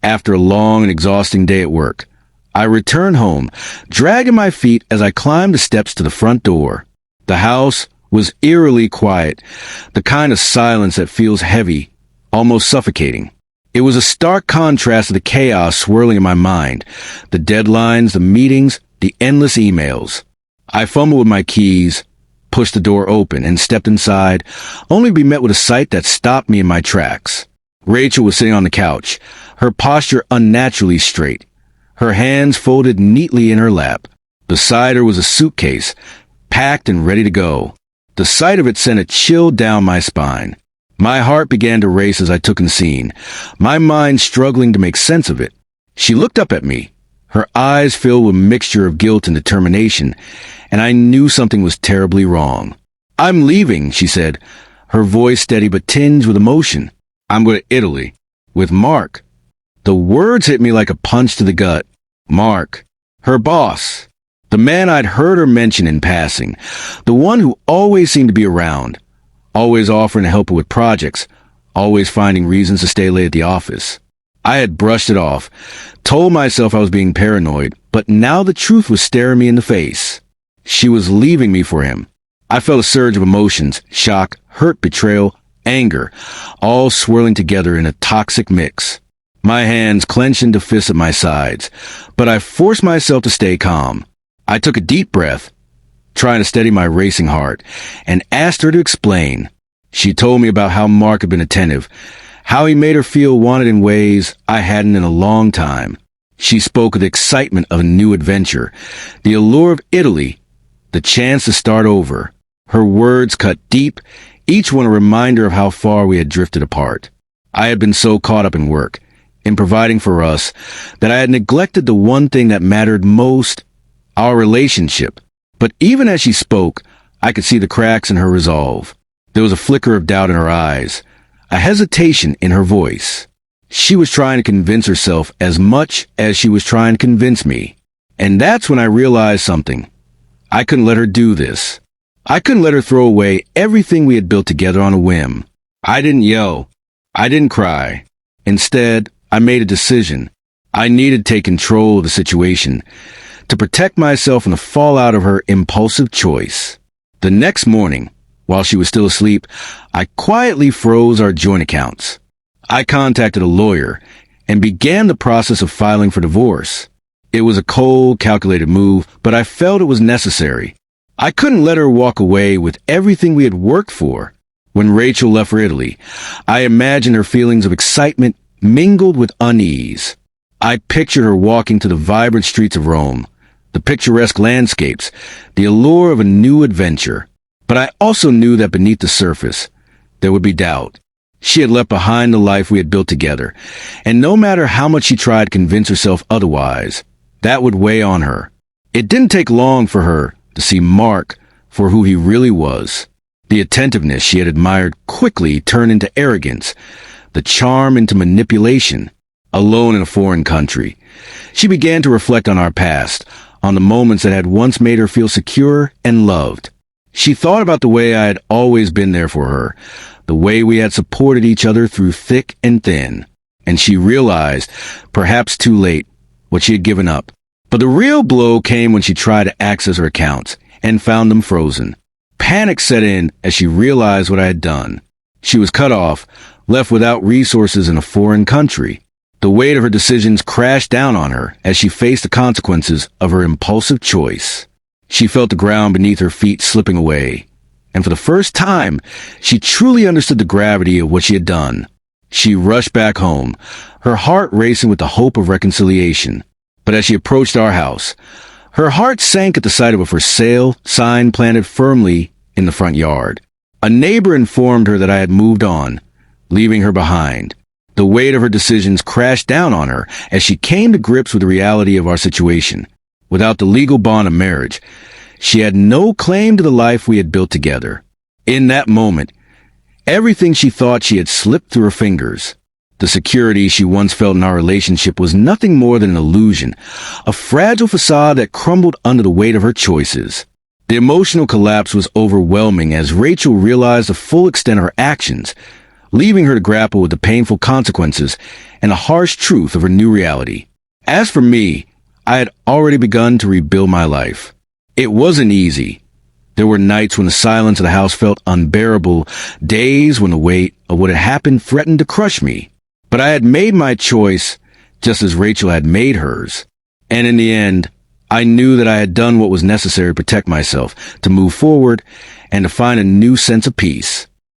After a long and exhausting day at work, I returned home, dragging my feet as I climbed the steps to the front door. The house was eerily quiet, the kind of silence that feels heavy, almost suffocating. It was a stark contrast to the chaos swirling in my mind, the deadlines, the meetings, the endless emails. I fumbled with my keys, pushed the door open, and stepped inside, only to be met with a sight that stopped me in my tracks. Rachel was sitting on the couch, her posture unnaturally straight, her hands folded neatly in her lap. Beside her was a suitcase, packed and ready to go. The sight of it sent a chill down my spine. My heart began to race as I took in scene, my mind struggling to make sense of it. She looked up at me, her eyes filled with a mixture of guilt and determination, and I knew something was terribly wrong. "I'm leaving," she said, her voice steady but tinged with emotion. "I'm going to Italy. With Mark." The words hit me like a punch to the gut. Mark. Her boss. The man I'd heard her mention in passing. The one who always seemed to be around. Always offering to help her with projects. Always finding reasons to stay late at the office. I had brushed it off, told myself I was being paranoid, but now the truth was staring me in the face. She was leaving me for him. I felt a surge of emotions, shock, hurt, betrayal, anger, all swirling together in a toxic mix. My hands clenched into fists at my sides, but I forced myself to stay calm. I took a deep breath, trying to steady my racing heart, and asked her to explain. She told me about how Mark had been attentive, how he made her feel wanted in ways I hadn't in a long time. She spoke of the excitement of a new adventure, the allure of Italy, the chance to start over. Her words cut deep, each one a reminder of how far we had drifted apart. I had been so caught up in work, in providing for us, that I had neglected the one thing that mattered most, our relationship. But even as she spoke, I could see the cracks in her resolve. There was a flicker of doubt in her eyes, a hesitation in her voice. She was trying to convince herself as much as she was trying to convince me. And that's when I realized something. I couldn't let her do this. I couldn't let her throw away everything we had built together on a whim. I didn't yell. I didn't cry. Instead, I made a decision. I needed to take control of the situation, to protect myself from the fallout of her impulsive choice. The next morning, while she was still asleep, I quietly froze our joint accounts. I contacted a lawyer and began the process of filing for divorce. It was a cold, calculated move, but I felt it was necessary. I couldn't let her walk away with everything we had worked for. When Rachel left for Italy, I imagined her feelings of excitement mingled with unease. I pictured her walking to the vibrant streets of Rome, the picturesque landscapes, the allure of a new adventure. But I also knew that beneath the surface, there would be doubt. She had left behind the life we had built together, and no matter how much she tried to convince herself otherwise, that would weigh on her. It didn't take long for her to see Mark for who he really was. The attentiveness she had admired quickly turned into arrogance, the charm into manipulation. Alone in a foreign country, she began to reflect on our past, on the moments that had once made her feel secure and loved. She thought about the way I had always been there for her, the way we had supported each other through thick and thin, and she realized, perhaps too late, what she had given up. But the real blow came when she tried to access her accounts and found them frozen. Panic set in as she realized what I had done. She was cut off, left without resources in a foreign country. The weight of her decisions crashed down on her as she faced the consequences of her impulsive choice. She felt the ground beneath her feet slipping away, and for the first time, she truly understood the gravity of what she had done. She rushed back home, her heart racing with the hope of reconciliation. But as she approached our house, her heart sank at the sight of a for sale sign planted firmly in the front yard. A neighbor informed her that I had moved on, leaving her behind. The weight of her decisions crashed down on her as she came to grips with the reality of our situation. Without the legal bond of marriage, she had no claim to the life we had built together. In that moment, everything she thought she had slipped through her fingers. The security she once felt in our relationship was nothing more than an illusion, a fragile facade that crumbled under the weight of her choices. The emotional collapse was overwhelming as Rachel realized the full extent of her actions. leaving her to grapple with the painful consequences and the harsh truth of her new reality. As for me, I had already begun to rebuild my life. It wasn't easy. There were nights when the silence of the house felt unbearable, days when the weight of what had happened threatened to crush me. But I had made my choice, just as Rachel had made hers. And in the end, I knew that I had done what was necessary to protect myself, to move forward, and to find a new sense of peace.